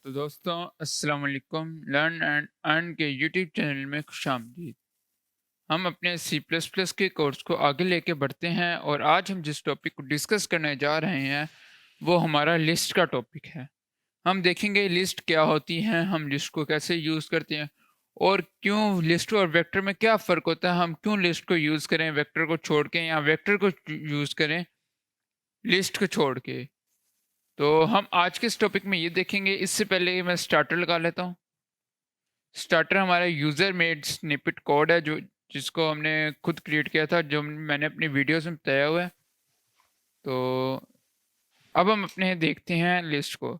तो दोस्तों अस्सलाम वालेकुम। लर्न एंड अर्न के यूट्यूब चैनल में खुशामदीद। हम अपने सी प्लस प्लस के कोर्स को आगे लेके बढ़ते हैं और आज हम जिस टॉपिक को डिस्कस करने जा रहे हैं वो हमारा लिस्ट का टॉपिक है। हम देखेंगे लिस्ट क्या होती है, हम लिस्ट को कैसे यूज़ करते हैं और क्यों लिस्ट और वेक्टर में क्या फ़र्क होता है। हम क्यों लिस्ट को यूज़ करें वेक्टर को छोड़ के, या वेक्टर को यूज़ करें लिस्ट को छोड़ के। तो हम आज के इस टॉपिक में ये देखेंगे। इससे पहले मैं स्टार्टर लगा लेता हूँ। स्टार्टर हमारा यूज़र मेड स्निपेट कोड है जो जिसको हमने खुद क्रिएट किया था, जो मैंने अपनी वीडियोस में बताया हुआ है। तो अब हम अपने देखते हैं लिस्ट को।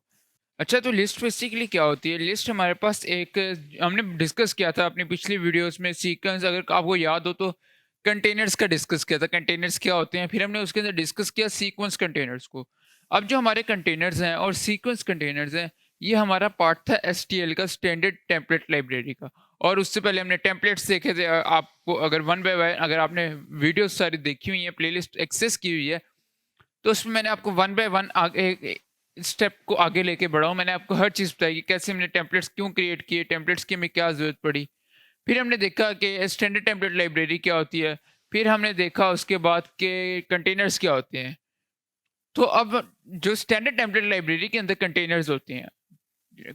अच्छा, तो लिस्ट बेसिकली क्या होती है? लिस्ट हमारे पास एक, हमने डिस्कस किया था अपनी पिछली वीडियोस में सीक्वेंस, अगर आपको याद हो तो कंटेनर्स का डिस्कस किया था। कंटेनर्स क्या होते हैं, फिर हमने उसके अंदर डिस्कस किया सीक्वेंस कंटेनर्स को। अब जो हमारे कंटेनर्स हैं और सीक्वेंस कंटेनर्स हैं, ये हमारा पार्ट था एसटीएल का, स्टैंडर्ड टेम्पलेट लाइब्रेरी का। और उससे पहले हमने टेम्पलेट्स देखे थे। आपको अगर वन बाय वन, अगर आपने वीडियोस सारी देखी हुई है, प्लेलिस्ट एक्सेस की हुई है, तो उसमें मैंने आपको वन बाय वन आगे स्टेप को आगे लेके बढ़ा हूँ। मैंने आपको हर चीज़ बताई कि कैसे हमने टेम्पलेट्स क्यों क्रिएट किए, टेम्पलेट्स की हमें क्या ज़रूरत पड़ी। फिर हमने देखा कि स्टैंडर्ड टेम्पलेट लाइब्रेरी क्या होती है। फिर हमने देखा उसके बाद के कंटेनर्स क्या होते हैं। तो अब जो स्टैंडर्ड टेम्पलेट लाइब्रेरी के अंदर कंटेनर्स होते हैं,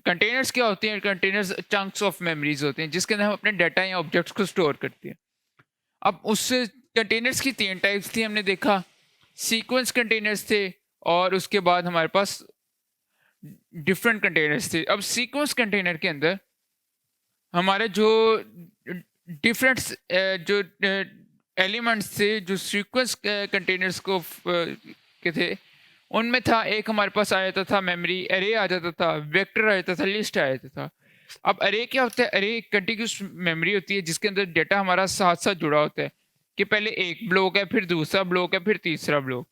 कंटेनर्स क्या होते हैं? कंटेनर्स चंक्स ऑफ मेमोरीज होते हैं जिसके अंदर हम अपने डाटा या ऑब्जेक्ट्स को स्टोर करते हैं। अब उससे कंटेनर्स की तीन टाइप्स थी हमने देखा। सीक्वेंस कंटेनर्स थे और उसके बाद हमारे पास डिफरेंट कंटेनर्स थे। अब सीक्वेंस कंटेनर के अंदर हमारे जो डिफरेंट जो एलिमेंट्स थे, जो सीक्वेंस कंटेनर्स को के थे, उनमें था एक हमारे पास आ जाता था मेमोरी एरे, आ जाता था वेक्टर, आ जाता था लिस्ट, आ जाता था। अब अरे क्या होता है? अरे एक कंटिन्यूस मेमोरी होती है जिसके अंदर डेटा हमारा साथ साथ जुड़ा होता है, कि पहले एक ब्लॉक है, फिर दूसरा ब्लॉक है, फिर तीसरा ब्लॉक।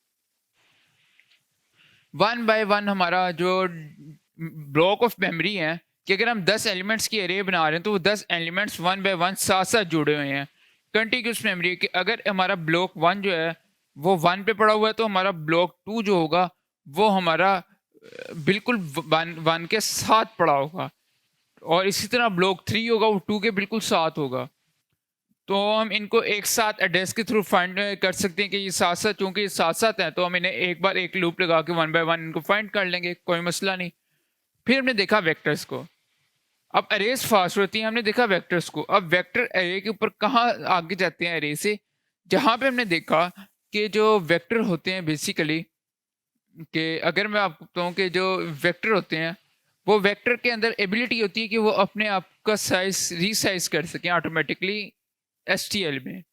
वन बाय वन हमारा जो ब्लॉक ऑफ मेमोरी है, कि अगर हम 10 एलिमेंट्स की एरे बना रहे हैं तो वो 10 एलिमेंट्स वन बाय वन साथ साथ जुड़े हुए हैं। कंटिन्यूस मेमोरी कि अगर हमारा ब्लॉक वन जो है वो वन पे पड़ा हुआ है, तो हमारा ब्लॉक टू जो होगा वो हमारा बिल्कुल वन वन के साथ पड़ा होगा। और इसी तरह ब्लॉक थ्री होगा, वो टू के बिल्कुल साथ होगा। तो हम इनको एक साथ एड्रेस के थ्रू फाइंड कर सकते हैं कि ये साथ साथ, क्योंकि ये साथ साथ हैं तो हम इन्हें एक बार एक लूप लगा के वन बाय वन इनको फाइंड कर लेंगे, कोई मसला नहीं। फिर हमने देखा वेक्टर्स को। अब अरेज फास्ट होती है, हमने देखा वेक्टर्स को। अब वेक्टर अरे के ऊपर कहाँ आगे जाते हैं अरे से? जहाँ पे हमने देखा कि जो वेक्टर होते हैं बेसिकली, कि अगर मैं आपको बताऊँ कि जो वेक्टर होते हैं, वो वेक्टर के अंदर एबिलिटी होती है कि वो अपने आप का साइज रीसाइज कर सकें ऑटोमेटिकली एसटीएल में।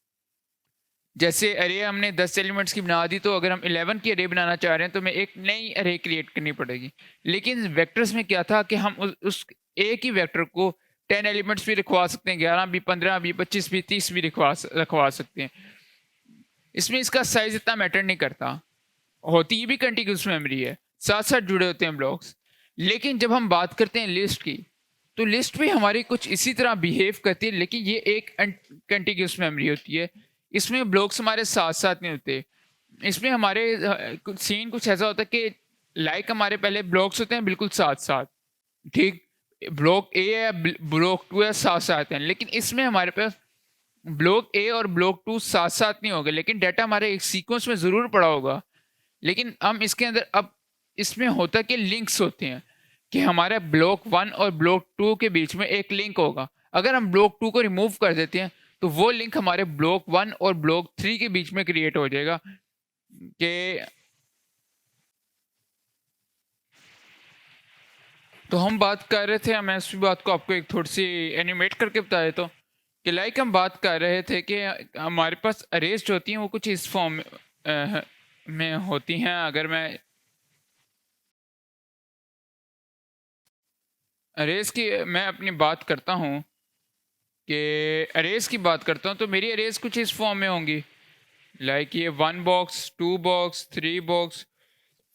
जैसे अरे हमने 10 एलिमेंट्स की बना दी, तो अगर हम 11 की अरे बनाना चाह रहे हैं तो हमें एक नई अरे क्रिएट करनी पड़ेगी। लेकिन वेक्टर्स में क्या था कि हम उस एक ही वेक्टर को 10 एलिमेंट्स भी रखवा सकते हैं, 11 भी, 15 भी, 25 भी, 30 भी रखवा सकते हैं। इसमें इसका साइज इतना मैटर नहीं करता। होती भी कंटिन्यूस मेमोरी है, साथ साथ जुड़े होते हैं ब्लॉक्स। लेकिन जब हम बात करते हैं लिस्ट की, तो लिस्ट भी हमारी कुछ इसी तरह बिहेव करती है, लेकिन ये एक कंटिन्यूस मेमोरी होती है। इसमें ब्लॉक्स हमारे साथ साथ नहीं होते। इसमें हमारे सीन कुछ ऐसा होता है कि लाइक हमारे पहले ब्लॉक्स होते हैं बिल्कुल साथ साथ, ठीक, ब्लॉक ए है, ब्लॉक टू है, साथ साथ हैं। लेकिन इसमें हमारे पास ब्लॉक ए और ब्लॉक टू साथ साथ नहीं होगा, लेकिन डाटा हमारे एक सीक्वेंस में ज़रूर पड़ा होगा। लेकिन हम इसके अंदर अब इसमें होता कि लिंक्स होते हैं, कि हमारे ब्लॉक वन और ब्लॉक टू के बीच में एक लिंक होगा। अगर हम ब्लॉक टू को रिमूव कर देते हैं तो वो लिंक हमारे ब्लॉक वन और ब्लॉक थ्री के बीच में क्रिएट हो जाएगा। कि तो हम बात कर रहे थे, मैं इस बात को आपको एक थोड़ी सी एनिमेट करके बता देता हूँ। कि लाइक हम बात कर रहे थे कि हमारे पास अरेज होती हैं, वो कुछ इस फॉर्म में होती हैं। अगर मैं अरेज की मैं अपनी बात करता हूँ, कि अरेज की बात करता हूँ, तो मेरी अरेज कुछ इस फॉर्म में होंगी। लाइक ये one box, two box, three box,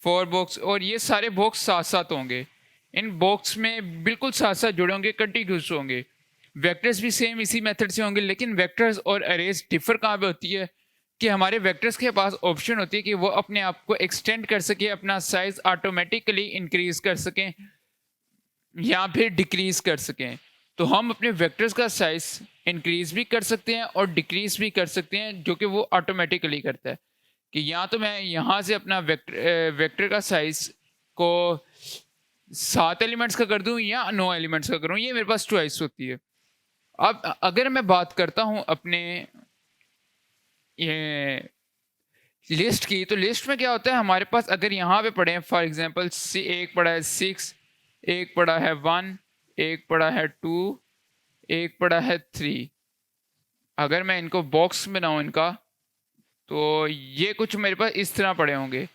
four box, और ये सारे बॉक्स साथ साथ होंगे। इन बॉक्स में बिल्कुल साथ साथ जुड़े होंगे, कंटिन्यूस होंगे। वेक्टर्स भी सेम इसी मेथड से होंगे। लेकिन वेक्टर्स और अरेज डिफर कहाँ पे होती है? कि हमारे वेक्टर्स के पास ऑप्शन होती है कि वो अपने आप को एक्सटेंड कर सके, अपना साइज ऑटोमेटिकली इंक्रीज कर सकें। या फिर डिक्रीज कर सकें। तो हम अपने वेक्टर्स का साइज इंक्रीज भी कर सकते हैं और डिक्रीज भी कर सकते हैं, जो कि वो ऑटोमेटिकली करता है कि या तो मैं यहाँ से अपना वेक्टर का साइज को 7 एलिमेंट्स का कर दूं या 9 एलिमेंट्स का करूं, ये मेरे पास चॉइस होती है। अब अगर मैं बात करता हूं अपने ये लिस्ट की, तो लिस्ट में क्या होता है हमारे पास, अगर यहाँ पे पढ़े फॉर एग्जांपल एक पड़ा है 6, एक पड़ा है 1, एक पड़ा है 2, एक पड़ा है 3। अगर मैं इनको बॉक्स बनाऊं इनका, तो ये कुछ मेरे पास इस तरह पड़े होंगे,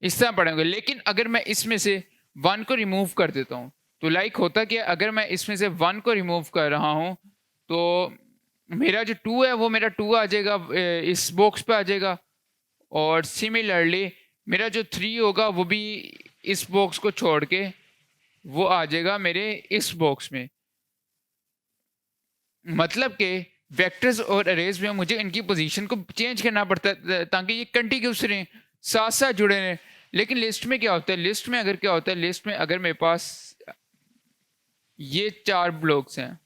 इस तरह पड़े होंगे। लेकिन अगर मैं इसमें से 1 को रिमूव कर देता हूँ, तो लाइक होता कि अगर मैं इसमें से 1 को रिमूव कर रहा हूँ, तो मेरा जो 2 है वो मेरा 2 आ जाएगा, इस बॉक्स पे आ जाएगा। और सिमिलरली मेरा जो 3 होगा वो भी इस बॉक्स को छोड़ के वो आ जाएगा मेरे इस बॉक्स में। मतलब कि वेक्टर्स और अरेज में मुझे इनकी पोजीशन को चेंज करना पड़ता है ताकि ये कंटिन्यूस रहें, साथ साथ जुड़े रहें। लेकिन लिस्ट में क्या होता है, लिस्ट में अगर क्या होता है, लिस्ट में अगर मेरे पास ये 4 ब्लॉक्स हैं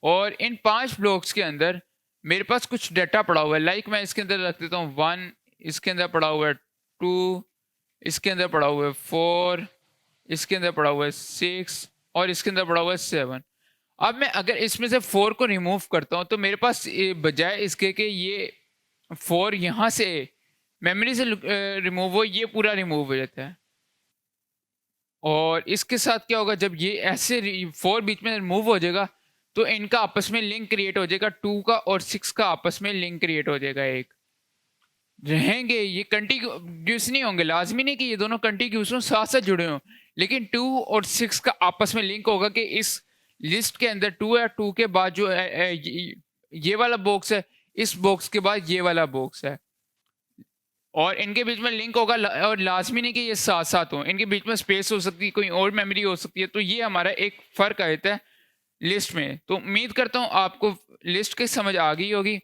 और इन 5 ब्लॉक्स के अंदर मेरे पास कुछ डाटा पड़ा हुआ है, लाइक मैं इसके अंदर रख देता हूँ 1, इसके अंदर पड़ा हुआ है 2, इसके अंदर पड़ा हुआ है 4, इसके अंदर पड़ा हुआ है 6 और इसके अंदर पड़ा हुआ है 7। अब मैं अगर इसमें से 4 को रिमूव करता हूँ, तो मेरे पास बजाय इसके कि ये 4 यहाँ से मेमोरी से रिमूव हो, ये पूरा रिमूव हो जाता है। और इसके साथ क्या होगा, जब ये ऐसे 4 बीच में रिमूव हो जाएगा, तो इनका आपस में लिंक क्रिएट हो जाएगा, 2 का और 6 का आपस में लिंक क्रिएट हो जाएगा। एक रहेंगे, ये कंटिन्यूस नहीं होंगे, लाजमी नहीं कि ये दोनों कंटिन्यूस हों, साथ साथ जुड़े हों, लेकिन 2 और 6 का आपस में लिंक होगा कि इस लिस्ट के अंदर 2 है, 2 के बाद जो ये वाला बॉक्स है, इस बॉक्स के बाद ये वाला बॉक्स है, और इनके बीच में लिंक होगा। और लाजमी नहीं कि ये साथ साथ हों, इनके बीच में स्पेस हो सकती है, कोई और मेमोरी हो सकती है। तो ये हमारा एक फ़र्क आता है लिस्ट में। तो उम्मीद करता हूँ आपको लिस्ट की समझ आ गई होगी।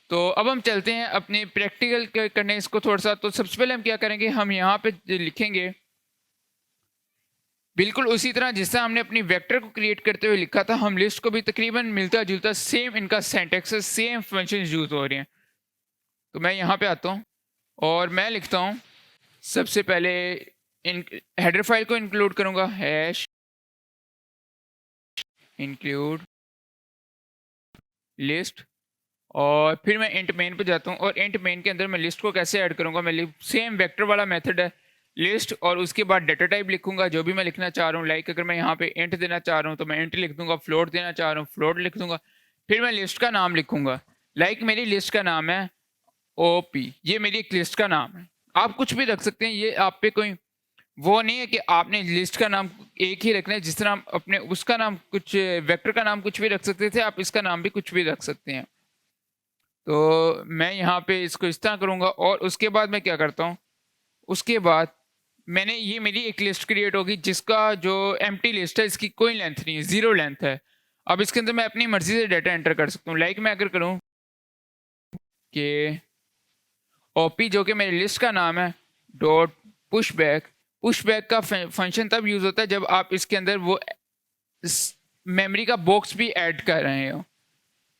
तो अब हम चलते हैं अपने प्रैक्टिकल करने इसको थोड़ा सा। तो सबसे पहले हम क्या करेंगे, हम यहाँ पे लिखेंगे बिल्कुल उसी तरह जिस तरह हमने अपनी वेक्टर को क्रिएट करते हुए लिखा था, हम लिस्ट को भी तकरीबन मिलता जुलता सेम इनका सिंटैक्स है, सेम फंक्शन यूज हो रहे हैं। तो मैं यहाँ पे आता हूँ और मैं लिखता हूँ, सबसे पहले इन हेडर फाइल को इंक्लूड करूँगा, हैश इंक्लूड लिस्ट। और फिर मैं इंट मेन पे जाता हूँ और इंट मेन के अंदर मैं लिस्ट को कैसे ऐड करूँगा, मैं सेम वेक्टर वाला मेथड है लिस्ट, और उसके बाद डाटा टाइप लिखूंगा जो भी मैं लिखना चाह रहा हूँ। लाइक अगर मैं यहाँ पे इंट देना चाह रहा हूँ तो मैं इंट लिख दूंगा, फ्लोट देना चाह रहा हूँ फ्लोट लिख दूंगा। फिर मैं लिस्ट का नाम लिखूंगा, लाइक मेरी लिस्ट का नाम है OP, ये मेरी एक लिस्ट का नाम है। आप कुछ भी रख सकते हैं, ये आप पे कोई वो नहीं है कि आपने लिस्ट का नाम एक ही रखना है। जिस तरह आप अपने उसका नाम कुछ वेक्टर का नाम कुछ भी रख सकते थे, आप इसका नाम भी कुछ भी रख सकते हैं। तो मैं यहाँ पे इसको इस तरह करूँगा और उसके बाद मैं क्या करता हूँ, उसके बाद मैंने ये मेरी एक लिस्ट क्रिएट होगी जिसका जो एम्प्टी लिस्ट है इसकी कोई लेंथ नहीं है, 0 लेंथ है। अब इसके अंदर मैं अपनी मर्जी से डाटा एंटर कर सकता हूँ। लाइक मैं अगर करूँ कि OP जो कि मेरी लिस्ट का नाम है डॉट पुश बैक का फंक्शन तब यूज़ होता है जब आप इसके अंदर वो मेमोरी का बॉक्स भी ऐड कर रहे हो।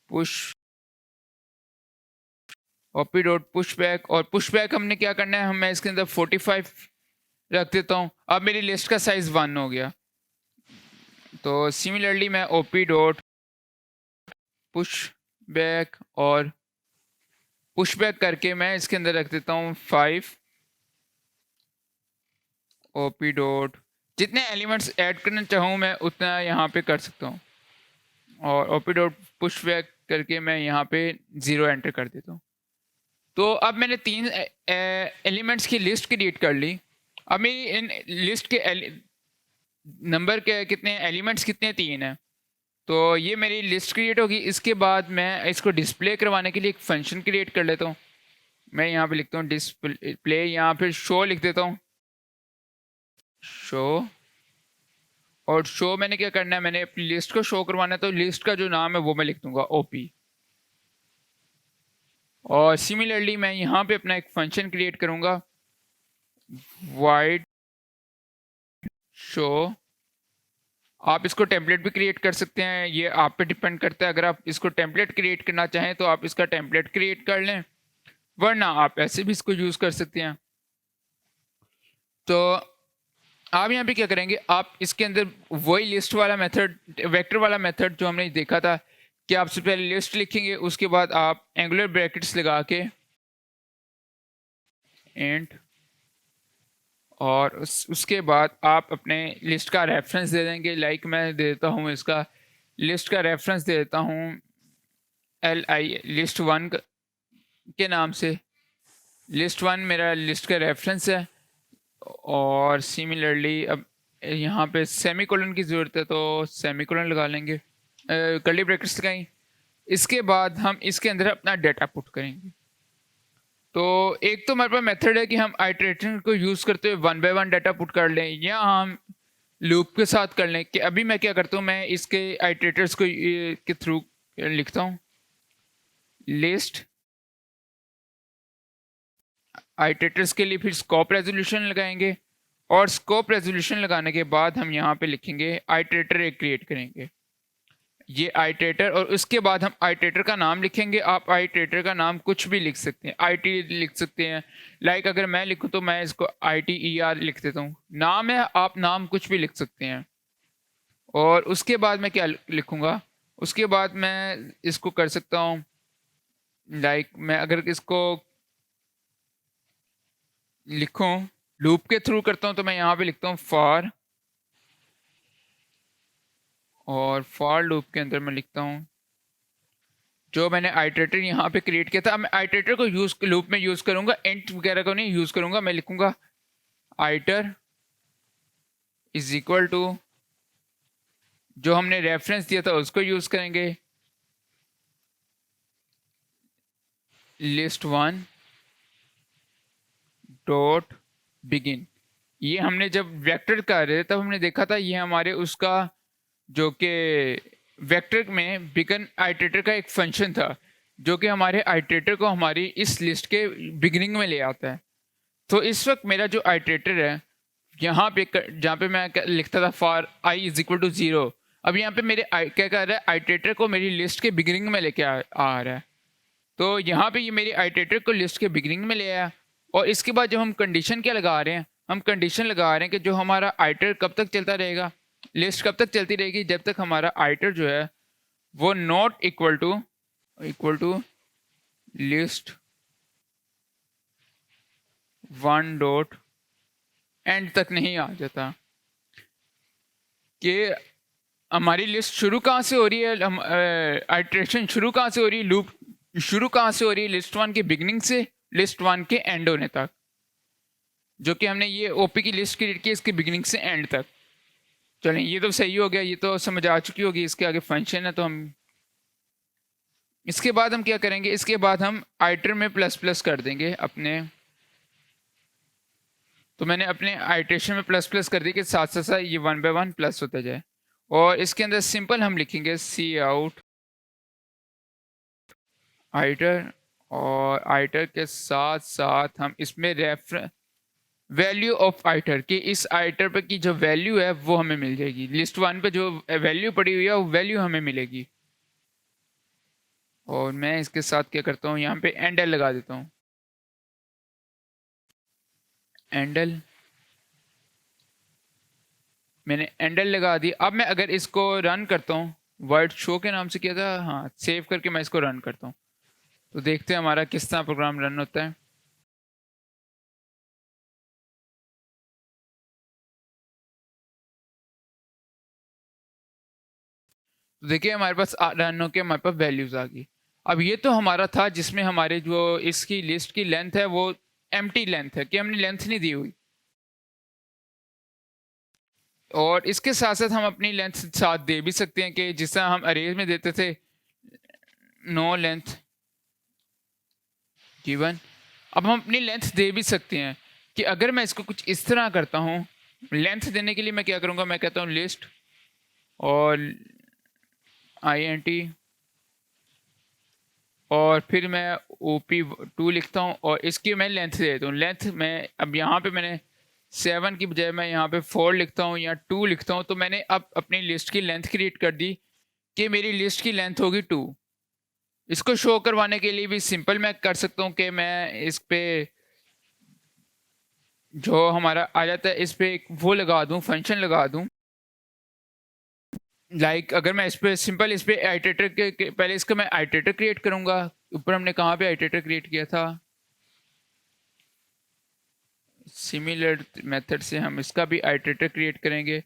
Push OP dot push back, और पुश बैक हमने क्या करना है, हम मैं इसके अंदर 45 रख देता हूँ। अब मेरी लिस्ट का साइज 1 हो गया। तो सिमिलरली मैं OP डॉट पुश बैक और पुश बैक करके मैं इसके अंदर रख देता हूँ 5। OP डॉट जितने एलिमेंट्स ऐड करना चाहूँ मैं उतना यहाँ पे कर सकता हूँ, और OP डॉट पुश बैक करके मैं यहाँ पे 0 एंटर कर देता हूँ। तो अब मैंने 3 एलिमेंट्स की लिस्ट क्रिएट कर ली। अब मेरी इन लिस्ट के नंबर के कितने एलिमेंट्स कितने, 3 हैं। तो ये मेरी लिस्ट क्रिएट होगी। इसके बाद मैं इसको डिस्प्ले करवाने के लिए एक फंक्शन क्रिएट कर लेता हूँ। मैं यहाँ पे लिखता हूँ डिस्प्ले, यहाँ पे शो लिख देता हूँ, शो। और शो मैंने क्या करना है, मैंने अपनी लिस्ट को शो करवाना है, तो लिस्ट का जो नाम है वो मैं लिख दूंगा OP। और सिमिलरली मैं यहाँ पे अपना एक फंक्शन क्रिएट करूँगा void शो। आप इसको टेम्पलेट भी क्रिएट कर सकते हैं, ये आप पे डिपेंड करता है। अगर आप इसको टेम्पलेट क्रिएट करना चाहें तो आप इसका टेम्पलेट क्रिएट कर लें, वरना आप ऐसे भी इसको यूज़ कर सकते हैं। तो आप यहाँ पे क्या करेंगे, आप इसके अंदर वही लिस्ट वाला मेथड, वेक्टर वाला मेथड जो हमने देखा था कि आप सबसे पहले लिस्ट लिखेंगे, उसके बाद आप एंगुलर ब्रैकेट्स लगा के एंड, और उसके बाद आप अपने लिस्ट का रेफरेंस दे देंगे। लाइक मैं दे देता हूँ, इसका लिस्ट का रेफरेंस दे देता हूँ LI लिस्ट वन के नाम से। लिस्ट वन मेरा लिस्ट का रेफरेंस है। और सिमिलरली अब यहाँ पे सेमीकोलन की ज़रूरत है, तो सेमीकोलन लगा लेंगे, कर्ली ब्रैकेट्स लगाएं। इसके बाद हम इसके अंदर अपना डाटा पुट करेंगे। तो एक तो हमारे पास मेथड है कि हम आइटरेशन को यूज़ करते हुए 1 बाय 1 डाटा पुट कर लें, या हम लूप के साथ कर लें। कि अभी मैं क्या करता हूँ, मैं इसके आइटरेटर्स को के थ्रू लिखता हूँ लिस्ट आइटरेटर्स के लिए, फिर स्कोप रेजोल्यूशन लगाएंगे, और स्कोप रेजोल्यूशन लगाने के बाद हम यहाँ पे लिखेंगे आइटरेटर एक क्रिएट करेंगे, ये आइटरेटर। और उसके बाद हम आइटरेटर का नाम लिखेंगे। आप आइटरेटर का नाम कुछ भी लिख सकते हैं, IT लिख सकते हैं। लाइक अगर मैं लिखूँ तो मैं इसको ITER लिख देता हूँ, नाम है, आप नाम कुछ भी लिख सकते हैं। और उसके बाद मैं क्या लिखूँगा, उसके बाद मैं इसको कर सकता हूँ, लाइक मैं अगर इसको लिखूँ लूप के थ्रू करता हूँ, तो मैं यहाँ पे लिखता हूँ फॉर, और फॉर लूप के अंदर मैं लिखता हूँ जो मैंने आइटरेटर यहाँ पे क्रिएट किया था। मैं आइटरेटर को यूज लूप में यूज करूंगा, इंट वगैरह को नहीं यूज करूंगा। मैं लिखूंगा आइटर इज इक्वल टू, जो हमने रेफरेंस दिया था उसको यूज करेंगे, लिस्ट वन डॉट बिगिन। ये हमने जब वेक्टर कर रहे थे तब हमने देखा था, ये हमारे उसका जो कि वेक्टर में बिगन आइटरेटर का एक फंक्शन था, जो कि हमारे आइटरेटर को हमारी इस लिस्ट के बिगिनिंग में ले आता है। तो इस वक्त मेरा जो आइटरेटर है यहाँ पे, जहाँ पे मैं लिखता था for I is equal to 0, अब यहाँ पे मेरे क्या कर रहा है, आइटरेटर को मेरी लिस्ट के बिगिनिंग में लेके आ रहा है। तो यहाँ पे ये मेरी आइटरेटर को लिस्ट के बिगिनिंग में ले आया। और इसके बाद जब हम कंडीशन क्या लगा रहे हैं, हम कंडीशन लगा रहे हैं कि जो हमारा आइटर कब तक चलता रहेगा, लिस्ट कब तक चलती रहेगी, जब तक हमारा आइटर जो है वो not equal to list one dot end तक नहीं आ जाता। कि हमारी लिस्ट शुरू कहाँ से हो रही है, आइटरेशन शुरू कहाँ से हो रही है, लूप शुरू कहाँ से हो रही है, लिस्ट वन के बिगिनिंग से लिस्ट वन के एंड होने तक। जो कि हमने ये ओपी की लिस्ट क्रिएट की इसके बिगिनिंग से एंड तक। चलें, ये तो सही हो गया, ये तो समझ आ चुकी होगी। इसके आगे फंक्शन है, तो हम इसके बाद हम क्या करेंगे, इसके बाद हम आइटर में प्लस प्लस कर देंगे अपने। तो मैंने अपने आइटरेशन में प्लस प्लस कर दी कि साथ साथ ये 1 बाय 1 प्लस होता जाए। और इसके अंदर सिंपल हम लिखेंगे सी आउट आइटर, और आइटर के साथ साथ हम इसमें रेफरेंस वैल्यू ऑफ आइटर कि इस आइटर पे की जो वैल्यू है वो हमें मिल जाएगी। लिस्ट वन पे जो वैल्यू पड़ी हुई है वो वैल्यू हमें मिलेगी। और मैं इसके साथ क्या करता हूँ, यहाँ पे एंडल लगा देता हूँ, एंडल। मैंने एंडल लगा दी। अब मैं अगर इसको रन करता हूँ, वर्ड शो के नाम से किया था, हाँ, सेव करके मैं इसको रन करता हूँ, तो देखते हैं हमारा किस तरह प्रोग्राम रन होता है। तो देखिए हमारे पास रन होके हमारे पास वैल्यूज आ गई। अब ये तो हमारा था जिसमें हमारे जो इसकी लिस्ट की लेंथ है वो एम्प्टी लेंथ है, कि हमने लेंथ नहीं दी हुई। और इसके साथ साथ हम अपनी लेंथ साथ दे भी सकते हैं, कि जिस तरह हम अरेज में देते थे नो लेंथ गिवन, अब हम अपनी लेंथ दे भी सकते हैं। कि अगर मैं इसको कुछ इस तरह करता हूँ, लेंथ देने के लिए मैं क्या करूँगा, मैं कहता हूँ लिस्ट और INT और फिर मैं OP2 लिखता हूँ और इसकी मैं लेंथ दे देता हूँ। लेंथ मैं अब यहाँ पे मैंने 7 की बजाय मैं यहाँ पे 4 लिखता हूँ या 2 लिखता हूँ, तो मैंने अब अपनी लिस्ट की लेंथ क्रिएट कर दी कि मेरी लिस्ट की लेंथ होगी 2। इसको शो करवाने के लिए भी सिंपल मैं कर सकता हूँ कि मैं इस पे जो हमारा आ जाता है इस पे एक वो लगा दूँ, फंक्शन लगा दूँ। अगर मैं इस पे सिंपल इस पे आइटरेटर के पहले इसका मैं आइटरेटर क्रिएट करूँगा। ऊपर हमने कहाँ पे आइटरेटर क्रिएट किया था? सिमिलर मेथड से हम इसका भी आइटरेटर क्रिएट करेंगे,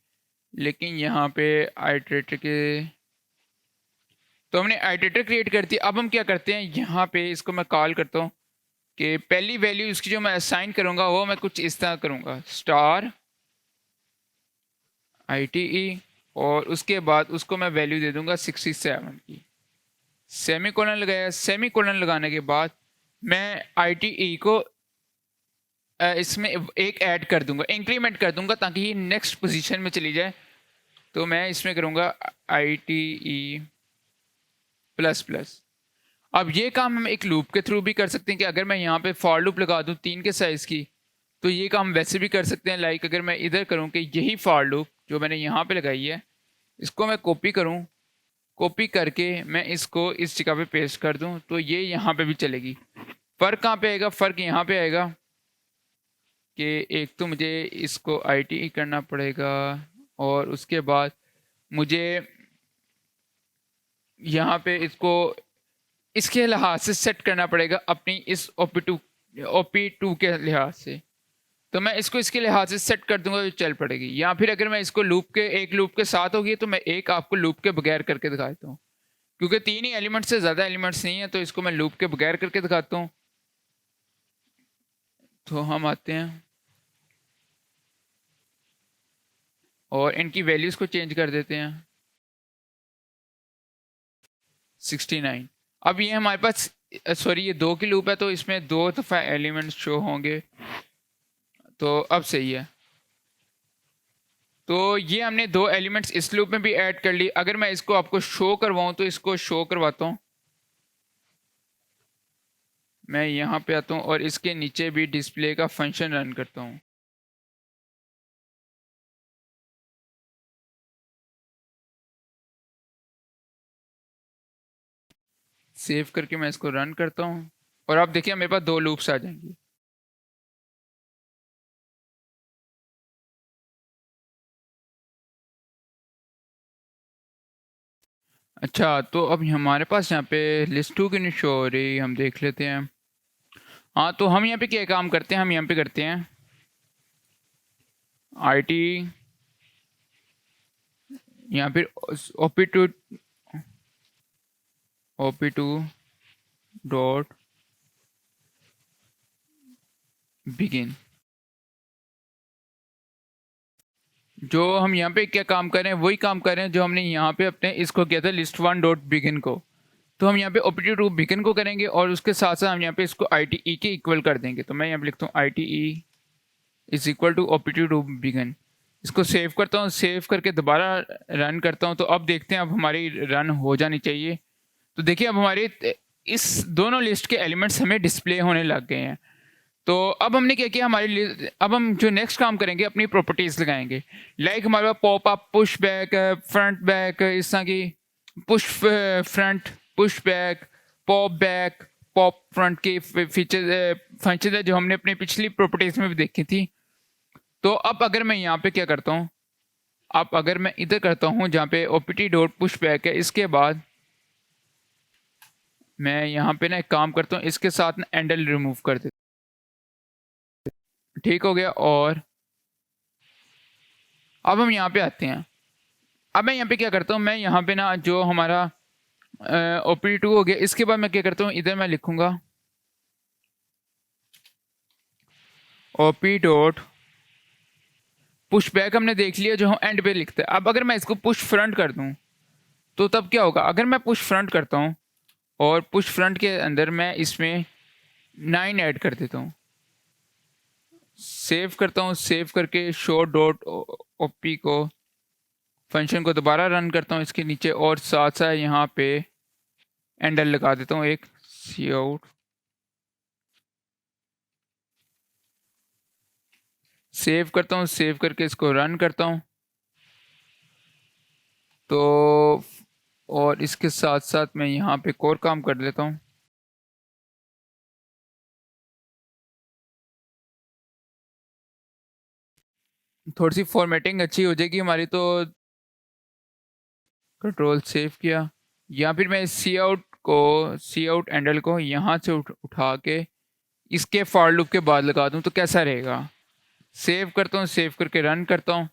लेकिन यहाँ पे आइटरेटर के तो हमने आइटरेटर क्रिएट कर दिया। अब हम क्या करते हैं, यहाँ पे इसको मैं कॉल करता हूँ कि पहली वैल्यू इसकी जो मैं असाइन करूँगा वो मैं कुछ इस तरह करूँगा, स्टार ITE, और उसके बाद उसको मैं वैल्यू दे दूँगा 67 की। सेमी कोलन लगाया। सेमी कोलन लगाने के बाद मैं ITE को इसमें एक ऐड कर दूंगा, इंक्रीमेंट कर दूंगा ताकि ये नेक्स्ट पोजीशन में चली जाए। तो मैं इसमें करूंगा ITE प्लस प्लस। अब ये काम हम एक लूप के थ्रू भी कर सकते हैं कि अगर मैं यहाँ पे फॉर लूप लगा दूँ 3 के साइज की, तो ये काम वैसे भी कर सकते हैं। अगर मैं इधर करूँ कि यही फॉर लूप जो मैंने यहाँ पे लगाई है इसको मैं कॉपी करूँ, कॉपी करके मैं इसको इस जगह पे पेस्ट कर दूँ, तो ये यहाँ पे भी चलेगी। फ़र्क कहाँ पे आएगा? फ़र्क यहाँ पे आएगा कि एक तो मुझे इसको ITE करना पड़ेगा और उसके बाद मुझे यहाँ पे इसको इसके लिहाज से सेट करना पड़ेगा अपनी इस OP2 के लिहाज से। तो मैं इसको इसके लिहाज से सेट कर दूंगा तो चल पड़ेगी। या फिर अगर मैं इसको एक लूप के साथ होगी तो मैं एक आपको लूप के बगैर करके दिखा देता हूँ, क्योंकि 3 ही एलिमेंट्स से ज़्यादा एलिमेंट्स नहीं है, तो इसको मैं लूप के बगैर करके दिखाता हूँ। तो हम आते हैं और इनकी वैल्यूज़ को चेंज कर देते हैं 69। अब ये हमारे पास सॉरी ये 2 की लूप है, तो इसमें 2 दफ़ा एलिमेंट्स शो होंगे, तो अब सही है। तो ये हमने 2 एलिमेंट्स इस लूप में भी ऐड कर ली। अगर मैं इसको आपको शो करवाऊँ तो इसको शो करवाता हूँ। मैं यहाँ पे आता हूँ और इसके नीचे भी डिस्प्ले का फंक्शन रन करता हूँ। सेव करके मैं इसको रन करता हूँ और आप देखिए मेरे पास 2 लूप्स आ जाएंगी। अच्छा, तो अब हमारे पास यहाँ पे लिस्ट 2 की नहीं शो हो रही, हम देख लेते हैं। हाँ, तो हम यहाँ पे क्या काम करते हैं, हम यहाँ पे करते हैं IT यहाँ फिर OP2 डॉट बिगिन। जो हम यहाँ पे क्या काम कर रहे हैं वही काम कर रहे हैं जो हमने यहाँ पे अपने इसको किया था list1 डॉट बिगिन को। तो हम यहाँ पे OP2 बिगिन को करेंगे और उसके साथ साथ हम यहाँ पे इसको ITE के इक्वल कर देंगे। तो मैं यहाँ पे लिखता हूँ ITE is equal to OP2 begin. इसको सेव करता हूँ, सेव करके दोबारा रन करता हूँ। तो अब देखते हैं, अब हमारी रन हो जानी चाहिए। तो देखिए अब हमारे इस दोनों लिस्ट के एलिमेंट्स हमें डिस्प्ले होने लग गए हैं। तो अब हमने क्या किया, अब हम जो नेक्स्ट काम करेंगे अपनी प्रॉपर्टीज़ लगाएंगे। हमारे पास pop up, push back, front back, इस तरह की push front, push back, pop back, pop front की फीचर फंक्शन है जो हमने अपनी पिछली प्रॉपर्टीज़ में भी देखी थी। तो अब अगर मैं यहाँ पे क्या करता हूँ, अब अगर मैं इधर करता हूँ जहाँ पे OPT डॉट पुश बैक है, इसके बाद मैं यहाँ पे ना एक काम करता हूँ, इसके साथ ना एंडल रिमूव कर देता हूँ। ठीक हो गया। और अब हम यहाँ पे आते हैं। अब मैं यहाँ पे क्या करता हूँ, मैं यहाँ पे ना जो हमारा OPT2 हो गया, इसके बाद मैं क्या करता हूँ, इधर मैं लिखूंगा OP डॉट पुश बैक। हमने देख लिया जो हम एंड पे लिखते हैं। अब अगर मैं इसको पुश फ्रंट कर दूँ तो तब क्या होगा, अगर मैं पुश फ्रंट करता हूँ और पुश फ्रंट के अंदर मैं इसमें 9 ऐड कर देता हूँ, सेव करता हूँ, सेव करके शो डॉट OP को फंक्शन को दोबारा रन करता हूँ इसके नीचे, और साथ साथ यहाँ पे एंडल लगा देता हूँ एक सी आउट, सेव करता हूँ, सेव करके इसको रन करता हूँ। तो और इसके साथ साथ मैं यहाँ पे एक और काम कर लेता हूँ। थोड़ी सी फॉर्मेटिंग अच्छी हो जाएगी हमारी, तो कंट्रोल सेव किया, या फिर मैं सी आउट एंडल को यहाँ से उठा के इसके फॉर लूप के बाद लगा दूँ तो कैसा रहेगा। सेव करता हूँ, सेव करके रन करता हूँ।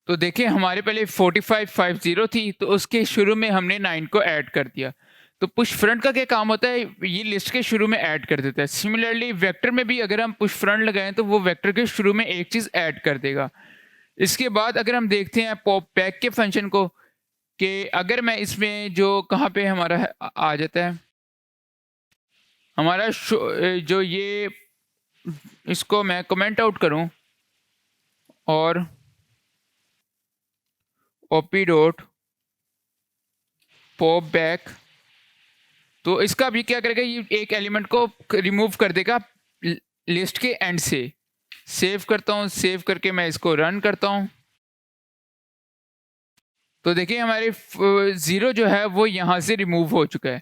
तो देखिए हमारे पहले 4550 थी, तो उसके शुरू में हमने 9 को ऐड कर दिया। तो पुश फ्रंट का क्या काम होता है, ये लिस्ट के शुरू में ऐड कर देता है। सिमिलरली वेक्टर में भी अगर हम पुश फ्रंट लगाएं तो वो वेक्टर के शुरू में एक चीज़ ऐड कर देगा। इसके बाद अगर हम देखते हैं पॉप बैक के फंक्शन को, कि अगर मैं इसमें जो कहाँ पे हमारा आ जाता है हमारा जो ये, इसको मैं कमेंट आउट करूं और ओपी डॉट पॉप बैक, तो इसका भी क्या करेगा, ये एक एलिमेंट को रिमूव कर देगा लिस्ट के एंड से। सेव करता हूँ, सेव करके मैं इसको रन करता हूँ। तो देखिए हमारे 0 जो है वो यहाँ से रिमूव हो चुका है।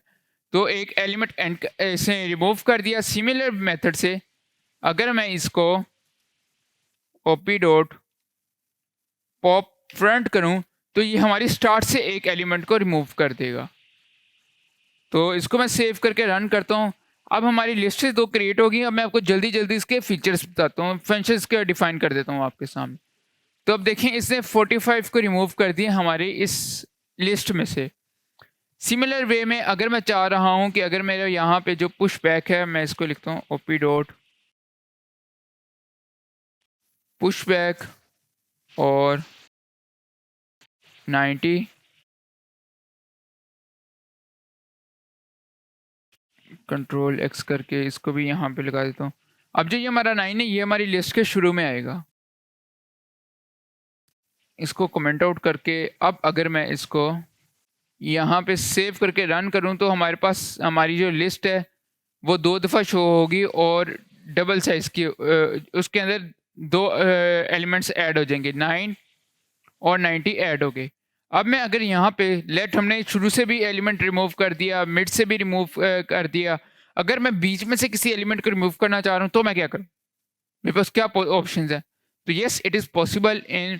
तो एक एलिमेंट एंड से रिमूव कर दिया। सिमिलर मेथड से अगर मैं इसको ओपी डॉट पॉप फ्रंट करूं तो ये हमारी स्टार्ट से एक एलिमेंट को रिमूव कर देगा। तो इसको मैं सेव करके रन करता हूं। अब हमारी लिस्ट से 2 क्रिएट होगी। अब मैं आपको जल्दी जल्दी इसके फीचर्स बताता हूँ, फंक्शंस के डिफाइन कर देता हूँ आपके सामने। तो अब देखें इसने 45 को रिमूव कर दिया हमारी इस लिस्ट में से। सिमिलर वे में अगर मैं चाह रहा हूँ कि अगर मेरे यहाँ पे जो पुश बैक है, मैं इसको लिखता हूँ ओपी डॉट पुश बैक और 90, कंट्रोल एक्स करके इसको भी यहाँ पे लगा देता हूँ। अब जो ये हमारा 9 है, ये हमारी लिस्ट के शुरू में आएगा। इसको कमेंट आउट करके अब अगर मैं इसको यहाँ पे सेव करके रन करूँ तो हमारे पास हमारी जो लिस्ट है वो 2 दफ़ा शो होगी और डबल साइज की, उसके अंदर 2 एलिमेंट्स ऐड हो जाएंगे, 9 और 90 ऐड हो गए। अब मैं अगर यहाँ पे लेट, हमने शुरू से भी एलिमेंट रिमूव कर दिया, मिड से भी रिमूव कर दिया, अगर मैं बीच में से किसी एलिमेंट को रिमूव करना चाह रहा हूँ तो मैं क्या करूँ, मेरे पास क्या ऑप्शंस हैं। तो yes, it is possible in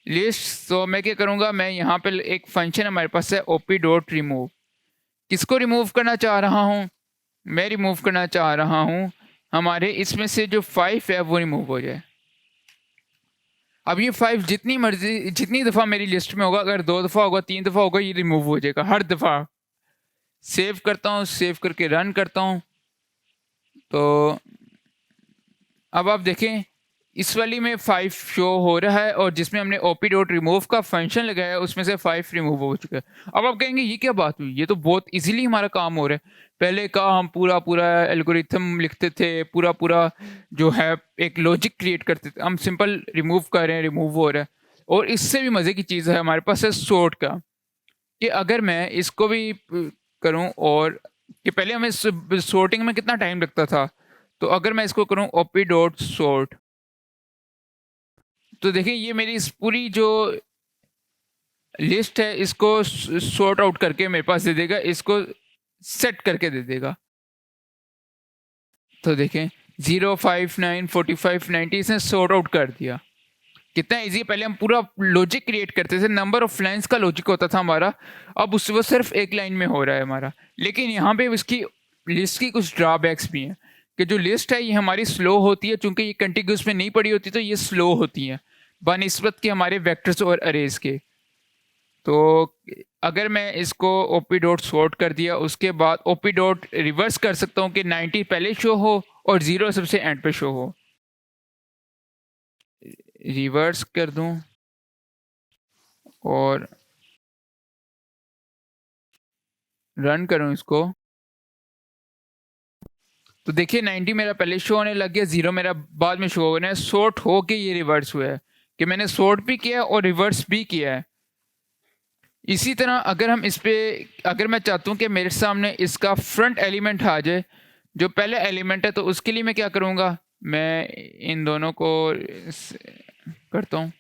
list. तो मैं क्या करूँगा, मैं यहाँ पे एक फंक्शन हमारे पास है ओपी डॉट रिमूव। किसको रिमूव करना चाह रहा हूँ, मैं रिमूव करना चाह रहा हूँ हमारे इसमें से जो 5 है वो रिमूव हो जाए। अब ये 5 जितनी मर्जी, जितनी दफ़ा मेरी लिस्ट में होगा, अगर 2 दफ़ा होगा, 3 दफ़ा होगा, ये रिमूव हो जाएगा हर दफ़ा। सेव करता हूँ, सेव करके रन करता हूँ। तो अब आप देखें इस वाली में 5 शो हो रहा है और जिसमें हमने ओपी डॉट रिमूव का फंक्शन लगाया उसमें से 5 रिमूव हो चुका है। अब आप कहेंगे ये क्या बात हुई, ये तो बहुत इजीली हमारा काम हो रहा है। पहले का हम पूरा पूरा एल्गोरिथम लिखते थे, पूरा पूरा जो है एक लॉजिक क्रिएट करते थे, हम सिंपल रिमूव कर रहे हैं, रिमूव हो रहा है। और इससे भी मज़े की चीज़ है हमारे पास है सॉर्ट का, कि अगर मैं इसको भी करूं, और कि पहले हमें सॉर्टिंग में कितना टाइम लगता था, तो अगर मैं इसको करूं ओपी डॉट सॉर्ट, तो देखिए ये मेरी इस पूरी जो लिस्ट है इसको सॉर्ट आउट करके मेरे पास दे देगा, इसको सेट करके दे देगा। तो देखें 0, 5, 9, 45, 90 इसने सॉर्ट आउट कर दिया। कितना इजी। पहले हम पूरा लॉजिक क्रिएट करते थे, नंबर ऑफ लाइंस का लॉजिक होता था हमारा, अब उससे वो सिर्फ एक लाइन में हो रहा है हमारा। लेकिन यहाँ पे इसकी लिस्ट की कुछ ड्रॉबैक्स भी हैं, कि जो लिस्ट है ये हमारी स्लो होती है, चूंकि ये कंटिन्यूस में नहीं पड़ी होती तो ये स्लो होती हैं बनिस्बत के हमारे वेक्टर्स और अरेज के। तो अगर मैं इसको ओपी डॉट सॉर्ट कर दिया, उसके बाद ओपी डॉट रिवर्स कर सकता हूँ कि 90 पहले शो हो और 0 सबसे एंड पे शो हो। रिवर्स कर दूं और रन करूं इसको, तो देखिए 90 मेरा पहले शो होने लग गया, 0 मेरा बाद में शो होना है। सॉर्ट हो के ये रिवर्स हुआ है, कि मैंने सॉर्ट भी किया और रिवर्स भी किया है। इसी तरह अगर मैं चाहता हूँ कि मेरे सामने इसका फ्रंट एलिमेंट आ जाए, जो पहले एलिमेंट है, तो उसके लिए मैं क्या करूँगा, मैं इन दोनों को करता हूँ,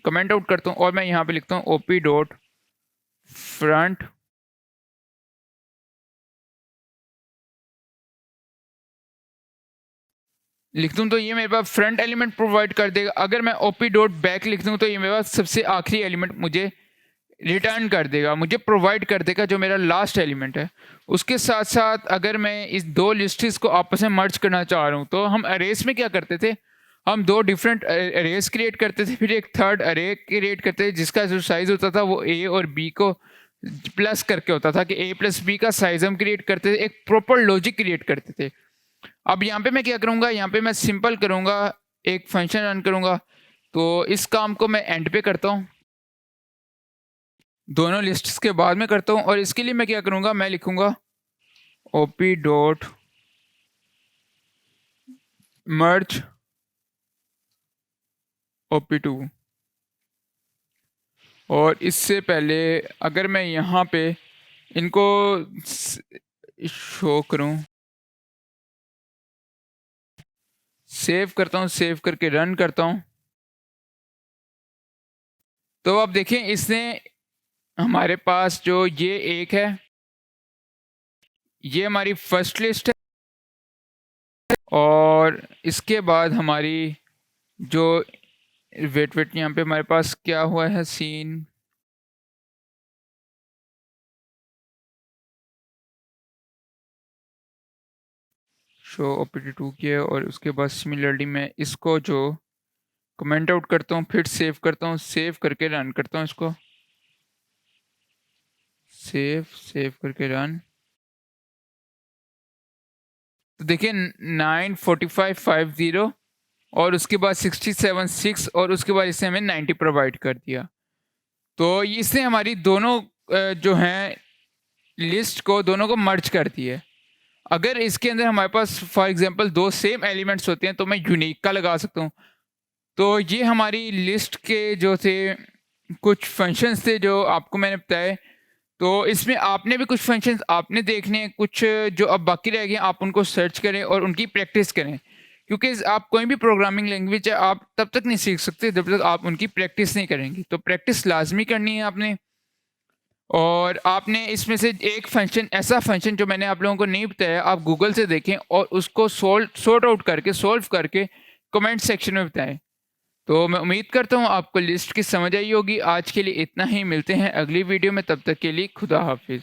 कमेंट आउट करता हूँ और मैं यहाँ पे लिखता हूँ ओपी डॉट फ्रंट लिख दूँ तो ये मेरे पास फ्रंट एलिमेंट प्रोवाइड कर देगा। अगर मैं ओपी डॉट बैक लिख दूँ तो ये मेरे पास सबसे आखिरी एलिमेंट मुझे रिटर्न कर देगा, मुझे प्रोवाइड कर देगा, जो मेरा लास्ट एलिमेंट है। उसके साथ साथ अगर मैं इस दो लिस्ट्स को आपस में मर्ज करना चाह रहा हूँ, तो हम अरेज में क्या करते थे, हम दो डिफरेंट अरेज क्रिएट करते थे, फिर एक थर्ड अरे क्रिएट करते थे जिसका जो साइज होता था वो ए और बी को प्लस करके होता था, कि ए प्लस बी का साइज हम क्रिएट करते थे, एक प्रॉपर लॉजिक क्रिएट करते थे। अब यहाँ पे मैं क्या करूँगा, यहाँ पे मैं सिंपल करूँगा, एक फंक्शन रन करूँगा। तो इस काम को मैं एंड पे करता हूँ, दोनों लिस्ट्स के बाद में करता हूँ, और इसके लिए मैं क्या करूँगा, मैं लिखूँगा OP dot merge OP two. और इससे पहले अगर मैं यहाँ पे इनको शो करूँ, सेव करता हूँ, सेव करके रन करता हूँ, तो अब देखें इसने हमारे पास जो ये एक है, ये हमारी फर्स्ट लिस्ट है, और इसके बाद हमारी जो वेट यहाँ पे हमारे पास क्या हुआ है सीन, शो ओपीटी टू की है, और उसके बाद सिमिलरली मैं इसको जो कमेंट आउट करता हूँ, फिर सेव करता हूँ, सेव करके रन करता हूँ, इसको सेव करके रन। तो देखिए 94550 और उसके बाद 676 और उसके बाद इसने हमें 90 प्रोवाइड कर दिया। तो इसने हमारी दोनों जो हैं लिस्ट को दोनों को मर्ज कर दिया है। अगर इसके अंदर हमारे पास फॉर एग्जांपल दो सेम एलिमेंट्स होते हैं तो मैं यूनिक का लगा सकता हूँ। तो ये हमारी लिस्ट के जो थे कुछ फंक्शंस थे जो आपको मैंने बताए। तो इसमें आपने भी कुछ फंक्शंस आपने देखने हैं, कुछ जो अब बाकी रह गए आप उनको सर्च करें और उनकी प्रैक्टिस करें, क्योंकि आप कोई भी प्रोग्रामिंग लैंग्वेज है आप तब तक नहीं सीख सकते जब तक आप उनकी प्रैक्टिस नहीं करेंगे। तो प्रैक्टिस लाजमी करनी है आपने, और आपने इसमें से एक फंक्शन, ऐसा फंक्शन जो मैंने आप लोगों को नहीं बताया, आप गूगल से देखें और उसको सॉर्ट आउट करके सॉल्व करके कमेंट सेक्शन में बताएं। तो मैं उम्मीद करता हूँ आपको लिस्ट की समझ आई होगी। आज के लिए इतना ही, मिलते हैं अगली वीडियो में, तब तक के लिए खुदा हाफिज़।